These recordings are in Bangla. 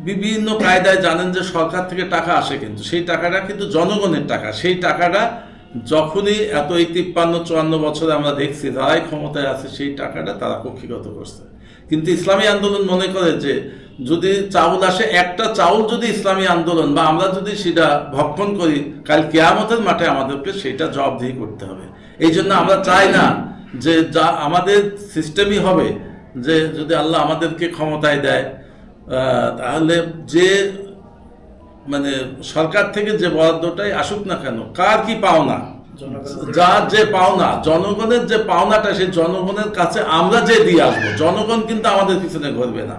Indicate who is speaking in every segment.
Speaker 1: বিভিন্ন কায়দায় জানেন যে সরকার থেকে টাকা আসে, কিন্তু সেই টাকাটা কিন্তু জনগণের টাকা। সেই টাকাটা যখনই এত এই 53-54 বছরে আমরা দেখছি যারাই ক্ষমতায় আছে সেই টাকাটা তারা কক্ষিগত করছে। কিন্তু ইসলামী আন্দোলন মনে করে যে যদি চাউল আসে, একটা চাউল যদি ইসলামী আন্দোলন বা আমরা যদি সেটা ভক্ষণ করি, কাল কিয়ামতের মাঠে আমাদেরকে সেটা জবাবদিহি করতে হবে। এই জন্য আমরা চাই না যে যা আমাদের সিস্টেমই হবে যে যদি আল্লাহ আমাদেরকে ক্ষমতায় দেয় তাহলে যে মানে সরকার থেকে যে বরাদ্দটাই আসুক না কেন, কার কি পাওনা, যার যে পাওনা, জনগণের যে পাওনাটা সেই জনগণের কাছে আমরা যে দিয়ে আসবো, জনগণ কিন্তু আমাদের পিছনে ঘুরবে না।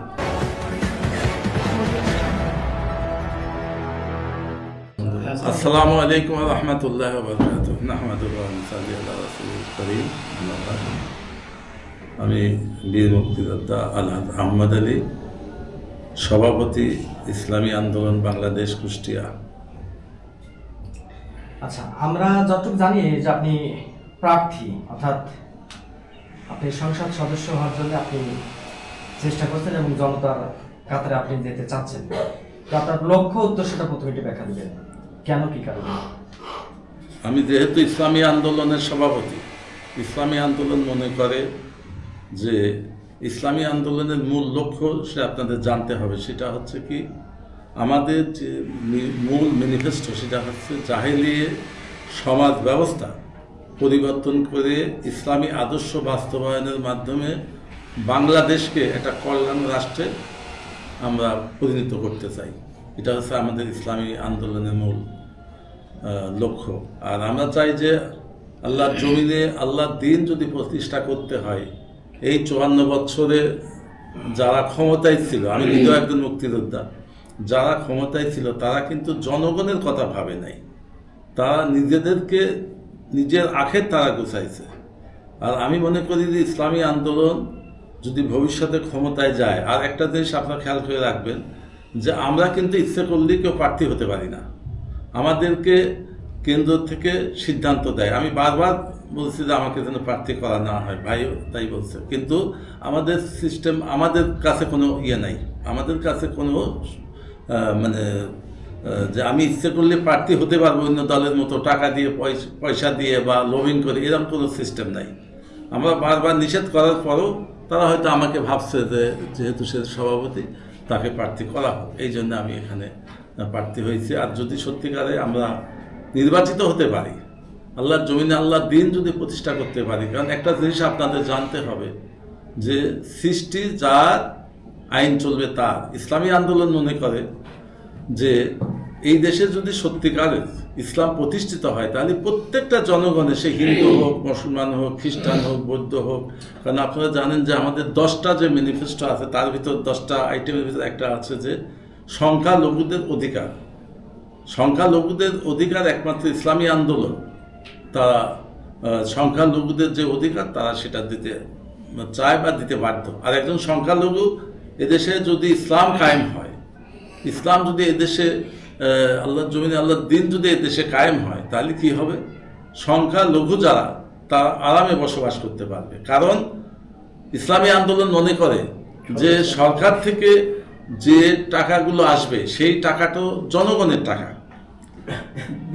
Speaker 1: আসসালামু আলাইকুম ওয়া রাহমাতুল্লাহি ওয়া বারাকাতুহু। নাহমাদুহু ওয়া নুসাল্লি আলা রাসূলিল কারীম। আমি বীর মুক্তিযোদ্ধা আলহাজ আহমদ আলী, সভাপতি ইসলামী আন্দোলন বাংলাদেশ, কুষ্টিয়া।
Speaker 2: আচ্ছা, আমরা যতটুকু জানি যে আপনি প্রার্থী, অর্থাৎ আপনি সংসদ সদস্য হওয়ার জন্য আপনি চেষ্টা করছেন এবং জনতার কাতারে আপনি যেতে চাচ্ছেন। তো আপনার লক্ষ্য উদ্দেশ্যটা প্রথমে একটু ব্যাখ্যা দিবেন, কেন কি কারণে?
Speaker 1: আমি যেহেতু ইসলামী আন্দোলনের সভাপতি, ইসলামী আন্দোলন মনে করে যে ইসলামী আন্দোলনের মূল লক্ষ্য সে আপনাদের জানতে হবে। সেটা হচ্ছে কি, আমাদের যে মূল ম্যানিফেস্টো সেটা হচ্ছে জাহেলিয়া সমাজ ব্যবস্থা পরিবর্তন করে ইসলামী আদর্শ বাস্তবায়নের মাধ্যমে বাংলাদেশকে একটা কল্যাণ রাষ্ট্রে আমরা পরিণত করতে চাই। এটা হচ্ছে আমাদের ইসলামী আন্দোলনের মূল লক্ষ্য। আর আমরা চাই যে আল্লাহর জমিনে আল্লাহর দিন যদি প্রতিষ্ঠা করতে হয়, এই 54 বছরে যারা ক্ষমতায় ছিল, আমি নিজেও একজন মুক্তিযোদ্ধা, যারা ক্ষমতায় ছিল তারা কিন্তু জনগণের কথা ভাবে নাই। তারা নিজেদেরকে নিজের আখের তারা গুছাইছে। আর আমি মনে করি যে ইসলামী আন্দোলন যদি ভবিষ্যতে ক্ষমতায় যায়, আর একটা জিনিস আপনারা খেয়াল করে রাখবেন যে আমরা কিন্তু ইচ্ছে করলে কেউ প্রার্থী হতে পারি না, আমাদেরকে কেন্দ্র থেকে সিদ্ধান্ত দেয়। আমি বারবার বলছি যে আমাকে যেন প্রার্থী করা না হয়, ভাইও তাই বলছে, কিন্তু আমাদের সিস্টেম, আমাদের কাছে কোনো ইয়ে নাই, আমাদের কাছে কোনো মানে যে আমি ইচ্ছে করলে প্রার্থী হতে পারবো অন্য দলের মতো টাকা দিয়ে পয়সা দিয়ে বা লবিং করে, এরকম কোনো সিস্টেম নাই। আমরা বারবার নিষেধ করার পরও তারা হয়তো আমাকে ভাবছে যে যেহেতু সে সভাপতি তাকে প্রার্থী করা হোক, এই জন্য আমি এখানে প্রার্থী হয়েছি। আর যদি সত্যিকারে আমরা নির্বাচিত হতে পারি, আল্লাহর জমিনে আল্লাহর দিন যদি প্রতিষ্ঠা করতে পারি, কারণ একটা জিনিস আপনাদের জানতে হবে যে সৃষ্টি যার, আইন চলবে তার। ইসলামী আন্দোলন মনে করে যে এই দেশে যদি সত্যিকারের ইসলাম প্রতিষ্ঠিত হয় তাহলে প্রত্যেকটা জনগণের, সে হিন্দু হোক, মুসলমান হোক, খ্রিস্টান হোক, বৌদ্ধ হোক, কারণ আপনারা জানেন যে আমাদের 10টা যে ম্যানিফেস্টো আছে তার ভিতর 10টা আইটেমের ভিতরে একটা আছে যে সংখ্যালঘুদের অধিকার। সংখ্যালঘুদের অধিকার একমাত্র ইসলামী আন্দোলন, তারা সংখ্যালঘুদের যে অধিকার তারা সেটা দিতে চায় বা দিতে বাধ্য। আর একজন সংখ্যালঘু এদেশে যদি ইসলাম কায়েম হয়, ইসলাম যদি এদেশে আল্লাহর জমিনে আল্লাহর দিন যদি এদেশে কায়েম হয়, তাহলে কি হবে, সংখ্যালঘু যারা তারা আরামে বসবাস করতে পারবে। কারণ ইসলামী আন্দোলন মনে করে যে সরকার থেকে যে টাকাগুলো আসবে সেই টাকাটা জনগণের টাকা।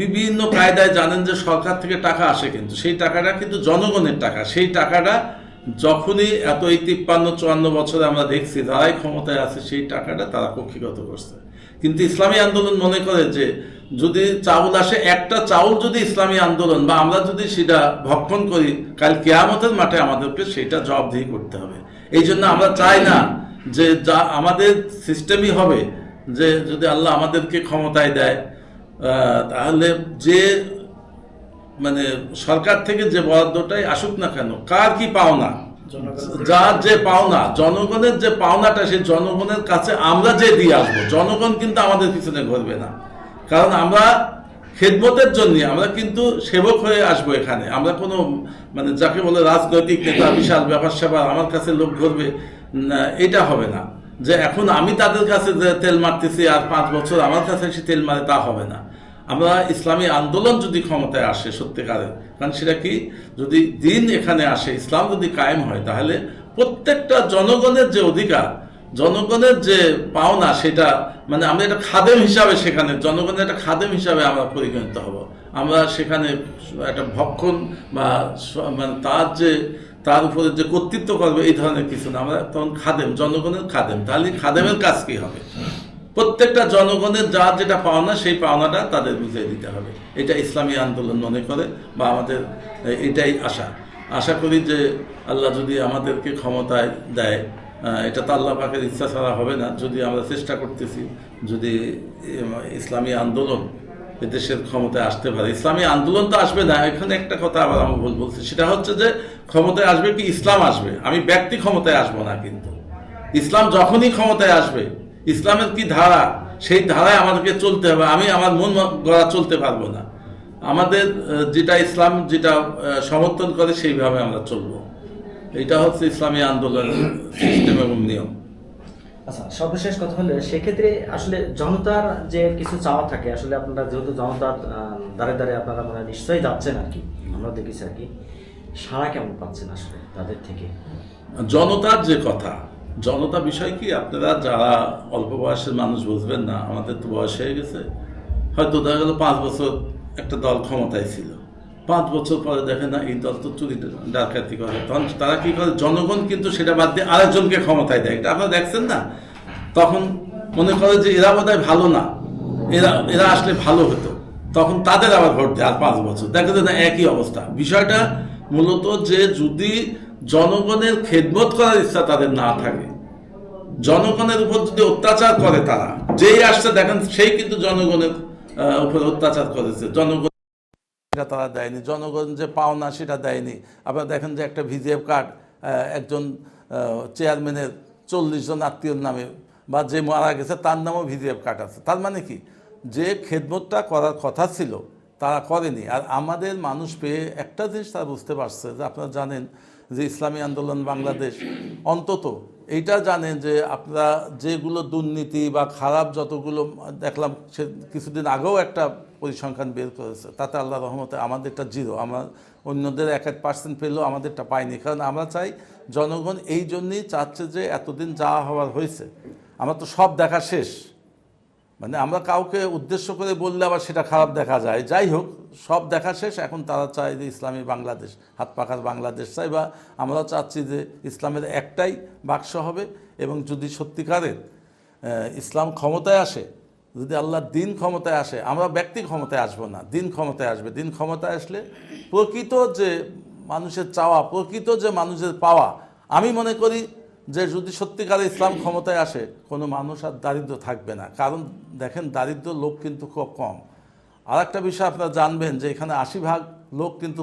Speaker 1: বিভিন্ন কায়দায় জানেন যে সরকার থেকে টাকা আসে, কিন্তু সেই টাকাটা কিন্তু জনগণের টাকা। সেই টাকাটা যখনই এত এই 53-54 বছরে আমরা দেখছি যারাই ক্ষমতায় আছে সেই টাকাটা তারা কক্ষিগত করছে। কিন্তু ইসলামী আন্দোলন মনে করে যে যদি চাউল আসে, একটা চাউল যদি ইসলামী আন্দোলন বা আমরা যদি সেটা ভক্ষণ করি, কাল কিয়ামতের মাঠে আমাদেরকে সেটা জবাবদিহি করতে হবে। এই জন্য আমরা চাই না যে যা আমাদের সিস্টেমই হবে যে যদি আল্লাহ আমাদেরকে ক্ষমতায় দেয় তাহলে যে মানে সরকার থেকে যে বরাদ্দটাই আসুক না কেন, কার কি পাওনা, যার যে পাওনা, জনগণের যে পাওনাটা সেই জনগণের কাছে আমরা যে দিয়ে আসবো, জনগণ কিন্তু আমাদের পিছনে ঘুরবে না। কারণ আমরা খেদমতের জন্য আমরা কিন্তু সেবক হয়ে আসবো এখানে। আমরা কোনো মানে যাকে বলে রাজনৈতিক নেতা, বিশাল ব্যাপার স্যাপার আমার কাছে লোক ঘুরবে এটা হবে না। যে এখন আমি তাদের কাছে যে তেল মারতেছি আর 5 বছর আমার কাছে এসে তেল মারে, তা হবে না। আমরা ইসলামী আন্দোলন যদি ক্ষমতায় আসে সত্যিকারের, কারণ সেটা কি, যদি দিন এখানে আসে, ইসলাম যদি কায়েম হয়, তাহলে প্রত্যেকটা জনগণের যে অধিকার জনগণের যে পাওনা সেটা মানে আমরা একটা খাদেম হিসাবে সেখানে জনগণের একটা খাদেম হিসাবে আমরা পরিগণিত হব। আমরা সেখানে একটা ভক্ষণ বা মানে তার উপরে যে কর্তৃত্ব করবে এই ধরনের কিছু না, আমরা তখন খাদেম, জনগণের খাদেম। তাহলে খাদেমের কাজ কি হবে? প্রত্যেকটা জনগণের যার যেটা পাওনা সেই পাওনাটা তাদের বুঝিয়ে দিতে হবে। এটা ইসলামী আন্দোলন মনে করে বা আমাদের এটাই আশা করি যে আল্লাহ যদি আমাদেরকে ক্ষমতায় দেয়, এটা তো আল্লাহ পাকের ইচ্ছা ছাড়া হবে না, যদি আমরা চেষ্টা করতেছি যদি ইসলামী আন্দোলন দেশের ক্ষমতায় আসতে পারে। ইসলামী আন্দোলন তো আসবে না, এখানে একটা কথা আবার আমি বলছি, সেটা হচ্ছে যে ক্ষমতায় আসবে কি ইসলাম আসবে, আমি ব্যক্তি ক্ষমতায় আসবো না। কিন্তু ইসলাম যখনই ক্ষমতায় আসবে, ইসলামের কি ধারা সেই ধারায় আমাদেরকে চলতে হবে। আমি আমার মন গড়া চলতে পারবো না, আমাদের যেটা ইসলাম যেটা সমর্থন করে সেইভাবে আমরা চলবো। এটা হচ্ছে ইসলামী আন্দোলনের সিস্টেম এবং নিয়ম।
Speaker 2: আচ্ছা, সর্বশেষ কথা হলে সেক্ষেত্রে আসলে জনতার যে কিছু চাওয়া থাকে, আসলে আপনারা যেহেতু জনতার দ্বারে দ্বারে আপনারা মানে নিশ্চয়ই যাচ্ছেন আর কি, আমরা দেখেছি আর কি, সাড়া কেমন পাচ্ছেন আসলে তাদের থেকে?
Speaker 1: জনতার যে কথা, জনতা বিষয় কি, আপনারা যারা অল্প বয়সের মানুষ বুঝবেন না, আমাদের তো বয়স হয়ে গেছে, হয়তো দেখা গেল 5 বছর একটা দল ক্ষমতায় ছিল, 5 বছর পরে দেখে না এই দল তো চুরি ডাকাতি করে, তখন তারা কি করে, জনগণ কিন্তু সেটা বাদ দিয়ে আরেকজনকে ক্ষমতায় দেয়। এটা আপনারা দেখছেন না? তখন মনে করে যে এরা বোধহয় ভালো না, এরা আসলে ভালো হতো, তখন তাদের আবার ভোট দেয়। আর 5 বছর দেখা যায় না একই অবস্থা। বিষয়টা মূলত যে যদি জনগণের খেদমত করার ইচ্ছা তাদের না থাকে, জনগণের উপর যদি অত্যাচার করে, তারা যেই আসছে দেখেন সেই কিন্তু জনগণের উপর অত্যাচার করেছে, জনগণ সেটা তারা দেয়নি, জনগণ যে পাওনা সেটা দেয়নি। আপনারা দেখেন যে একটা ভিজিএফ কার্ড একজন চেয়ারম্যানের 40 জন আত্মীয়র নামে, বা যে মারা গেছে তার নামেও ভিজিএফ কার্ড আছে। তার মানে কি, যে খেদমতটা করার কথা ছিল তারা করেনি। আর আমাদের মানুষ পেয়ে একটা জিনিস তারা বুঝতে পারছে যে, আপনারা জানেন যে ইসলামী আন্দোলন বাংলাদেশ অন্তত এইটা জানেন যে আপনারা যেগুলো দুর্নীতি বা খারাপ যতগুলো দেখলাম, সে কিছুদিন আগেও একটা পরিসংখ্যান বের করেছে, তাতে আল্লাহ রহমতে আমাদেরটা 0, আমার অন্যদের 1% পেলেও আমাদেরটা পাইনি। কারণ আমরা চাই, জনগণ এই জন্যই চাচ্ছে যে এতদিন যা হওয়ার হয়েছে, আমরা তো সব দেখা শেষ, মানে আমরা কাউকে উদ্দেশ্য করে বললে আবার সেটা খারাপ দেখা যায়। যাই হোক, সব দেখা শেষ, এখন তারা চায় যে ইসলামী বাংলাদেশ, হাত পাখার বাংলাদেশ চাই, বা আমরা চাচ্ছি যে ইসলামের একটাই বাক্স হবে। এবং যদি সত্যিকারের ইসলাম ক্ষমতায় আসে, যদি আল্লাহর দিন ক্ষমতায় আসে, আমরা ব্যক্তি ক্ষমতায় আসবো না, দিন ক্ষমতায় আসবে। দিন ক্ষমতায় আসলে প্রকৃত যে মানুষের চাওয়া, প্রকৃত যে মানুষের পাওয়া, আমি মনে করি যে যদি সত্যিকারে ইসলাম ক্ষমতায় আসে, কোনো মানুষ আর দারিদ্র থাকবে না। কারণ দেখেন, দারিদ্র লোক কিন্তু খুব কম। আর একটা বিষয় আপনারা জানবেন যে এখানে 80% লোক কিন্তু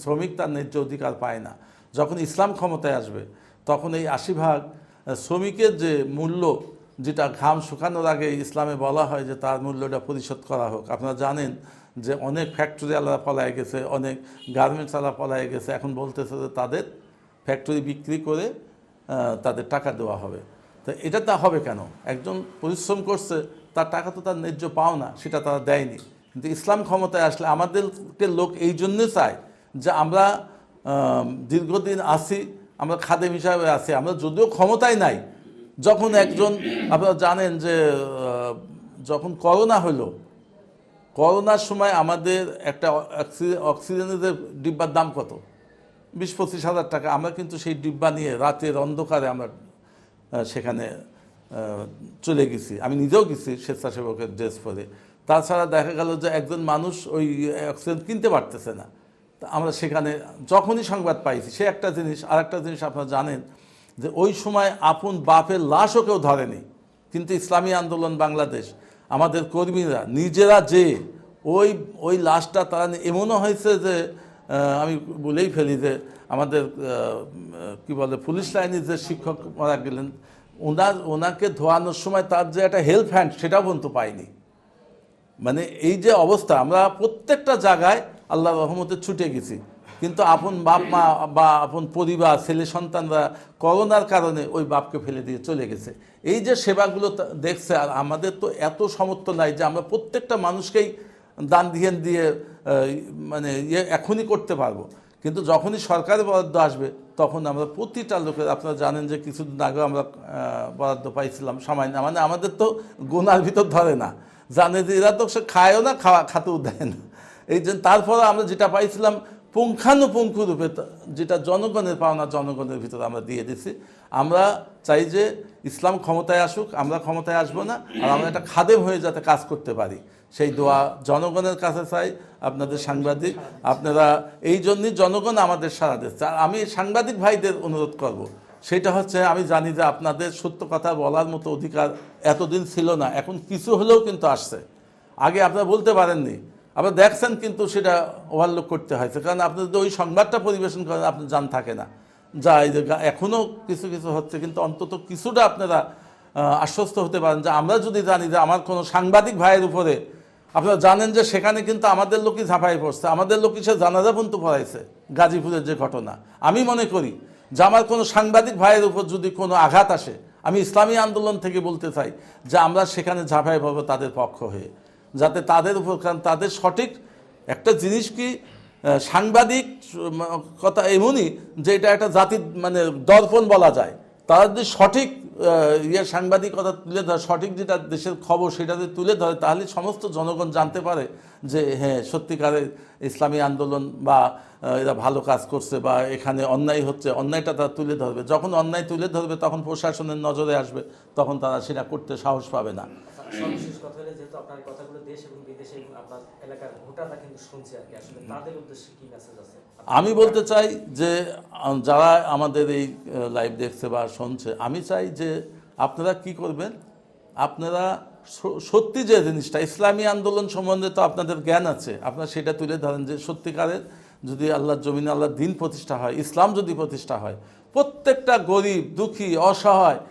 Speaker 1: শ্রমিক তার ন্যায্য অধিকার পায় না। যখন ইসলাম ক্ষমতায় আসবে, তখন এই 80% শ্রমিকের যে মূল্য, যেটা ঘাম শুকানোর আগে ইসলামে বলা হয় যে তার মূল্যটা পরিশোধ করা হোক। আপনারা জানেন যে অনেক ফ্যাক্টরি আলাদা পলায় গেছে, অনেক গার্মেন্টস আলাদা পলায় গেছে, এখন বলতেছে যে তাদের ফ্যাক্টরি বিক্রি করে তাদের টাকা দেওয়া হবে। তো এটা তা হবে কেন? একজন পরিশ্রম করছে, তার টাকা তো তার ন্যায্য পাও না, সেটা তারা দেয়নি। কিন্তু ইসলাম ক্ষমতায় আসলে আমাদেরকে লোক এই জন্যে চায় যে আমরা দীর্ঘদিন আছি, আমরা খাদেম হিসাবে আছি, আমরা যদিও ক্ষমতায় নাই। যখন একজন, আপনারা জানেন যে যখন করোনা হলো, করোনার সময় আমাদের একটা অক্সিজেনের ডিব্বার দাম কত? 20-25 হাজার টাকা। আমরা কিন্তু সেই ডিব্বা নিয়ে রাতের অন্ধকারে আমরা সেখানে চলে গেছি, আমি নিজেও গেছি স্বেচ্ছাসেবকের ড্রেস পরে। তাছাড়া দেখা গেল যে একজন মানুষ ওই অক্সিজেন কিনতে পারতেছে না, তা আমরা সেখানে যখনই সংবাদ পাইছি। সে একটা জিনিস। আর একটা জিনিস আপনারা জানেন যে ওই সময় আপন বাপের লাশও কেউ ধরেনি, কিন্তু ইসলামী আন্দোলন বাংলাদেশ আমাদের কর্মীরা নিজেরা যে ওই লাশটা, তারা এমনও হয়েছে যে আমি বলেই ফেলি যে আমাদের কি বলে, পুলিশ লাইনের যে শিক্ষক মারা গেলেন, ওনাকে ধোয়ানোর সময় তার যে একটা হেল্প হ্যান্ড, সেটাও পর্যন্ত পাইনি। মানে এই যে অবস্থা, আমরা প্রত্যেকটা জায়গায় আল্লাহ রহমতে ছুটে গেছি, কিন্তু আপন বাপ মা বা আপন পরিবার, ছেলে সন্তানরা করোনার কারণে ওই বাপকে ফেলে দিয়ে চলে গেছে। এই যে সেবাগুলো দেখছে, আর আমাদের তো এত সামর্থ্য নাই যে আমরা প্রত্যেকটা মানুষকেই দান দিয়ে মানে এখনই করতে পারবো। কিন্তু যখনই সরকারি বরাদ্দ আসবে তখন আমরা প্রতিটা লোকের, আপনারা জানেন যে কিছুদিন আগে আমরা বরাদ্দ পাইছিলাম সামান্য, মানে আমাদের তো গোনার ভিতর ধরে না, জানে যে এরা তো সে খায়ও না, খাতেও দেয় না। এই জন্য তারপরে আমরা যেটা পাইছিলাম পুঙ্খানুপুঙ্খ রূপে যেটা জনগণের পাওনা জনগণের ভিতরে আমরা দিয়ে দিছি। আমরা চাই যে ইসলাম ক্ষমতায় আসুক, আমরা ক্ষমতায় আসবো না, আর আমরা একটা খাদেম হয়ে যাতে কাজ করতে পারি সেই দোয়া জনগণের কাছে চাই। আপনাদের সাংবাদিক, আপনারা এই জন্যই জনগণ আমাদের সাড়া দিচ্ছে। আর আমি সাংবাদিক ভাইদের অনুরোধ করব, সেটা হচ্ছে আমি জানি যে আপনাদের সত্য কথা বলার মতো অধিকার এতদিন ছিল না, এখন কিছু হলেও কিন্তু আসছে। আগে আপনারা বলতে পারেননি, আপনারা দেখছেন কিন্তু সেটা ওভারলোক করতে হয়েছে, কারণ আপনি যদি ওই সংবাদটা পরিবেশন করেন আপনার জান থাকে না। যা এই যে এখনও কিছু কিছু হচ্ছে, কিন্তু অন্তত কিছুটা আপনারা আশ্বস্ত হতে পারেন যে আমরা যদি জানি যে আমার কোনো সাংবাদিক ভাইয়ের উপরে, আপনারা জানেন যে সেখানে কিন্তু আমাদের লোকই ঝাঁপাই পড়ছে, আমাদের লোকই সে জানাজা পর্যন্ত পড়াইছে গাজীপুরের যে ঘটনা। আমি মনে করি যে আমার কোনো সাংবাদিক ভাইয়ের উপর যদি কোনো আঘাত আসে, আমি ইসলামী আন্দোলন থেকে বলতে চাই যে আমরা সেখানে ঝাঁপাই পাবো তাদের পক্ষ হয়ে, যাতে তাদের উপর, কারণ তাদের সঠিক একটা জিনিস কি সাংবাদিক কথা এমনই যে এটা একটা জাতির মানে দর্পণ বলা যায়। তারা যদি সঠিক সাংবাদিকতা তুলে ধরে, সঠিক যেটা দেশের খবর সেটা যদি তুলে ধরে, তাহলে সমস্ত জনগণ জানতে পারে যে হ্যাঁ সত্যিকারের ইসলামী আন্দোলন বা এরা ভালো কাজ করছে বা এখানে অন্যায় হচ্ছে, অন্যায়টা তারা তুলে ধরবে। যখন অন্যায় তুলে ধরবে তখন প্রশাসনের নজরে আসবে, তখন তারা সেটা করতে সাহস পাবে না।
Speaker 2: সর্বশেষ কথা হলো, যেহেতু আপনার কথাগুলো দেশ এবং বিদেশে আপনার এলাকার ভোটাররা কিন্তু শুনছে আর কি, আসলে তাদের উদ্দেশ্যে কি মেসেজ আছে?
Speaker 1: আমি বলতে চাই যে যারা আমাদের এই লাইভ দেখছে বা শুনছে, আমি চাই যে আপনারা কি করবেন, আপনারা সত্যি যে জিনিসটা ইসলামী আন্দোলন সম্বন্ধে তো আপনাদের জ্ঞান আছে, আপনারা সেটা তুলে ধরেন যে সত্যিকারের যদি আল্লাহর জমিনে আল্লাহর দিন প্রতিষ্ঠা হয়, ইসলাম যদি প্রতিষ্ঠা হয়, প্রত্যেকটা গরিব দুঃখী অসহায়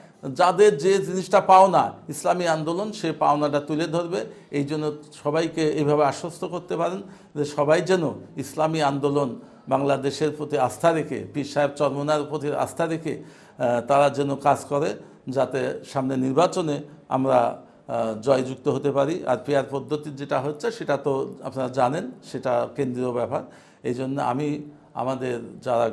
Speaker 1: যাদের যে জিনিসটা পাওনা, ইসলামী আন্দোলন সে পাওনাটা তুলে ধরবে। এই জন্য সবাইকে এইভাবে আশ্বস্ত করতে পারেন যে সবাই যেন ইসলামী আন্দোলন বাংলাদেশের প্রতি আস্থা রেখে, পীর সাহেব চরমোনার প্রতি আস্থা রেখে তারা যেন কাজ করে, যাতে সামনে নির্বাচনে আমরা জয়যুক্ত হতে পারি। আর পেয়ার পদ্ধতির যেটা হচ্ছে সেটা তো আপনারা জানেন, সেটা কেন্দ্রীয় ব্যাপার। এই জন্য আমি আমাদের যারা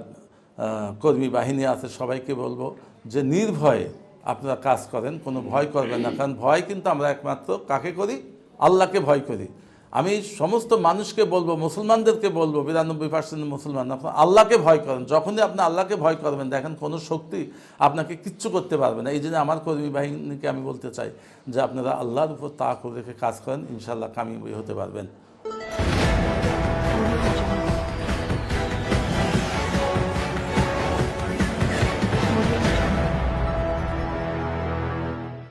Speaker 1: কর্মী বাহিনী আছে সবাইকে বলবো যে নির্ভয়ে আপনারা কাজ করেন, কোনো ভয় করবেন না, কারণ ভয় কিন্তু আমরা একমাত্র কাকে করি, আল্লাহকে ভয় করি। আমি সমস্ত মানুষকে বলবো, মুসলমানদেরকে বলবো, 92% মুসলমান, আপনার আল্লাহকে ভয় করেন। যখনই আপনি আল্লাহকে ভয় করবেন, দেখেন কোনো শক্তি আপনাকে কিচ্ছু করতে পারবে না। এই জন্য আমার কর্মী বাহিনীকে আমি বলতে চাই যে আপনারা আল্লাহর উপর তাওয়াক্কুল রেখে কাজ করেন, ইনশাআল্লাহ কামিয়াবি হতে পারবেন।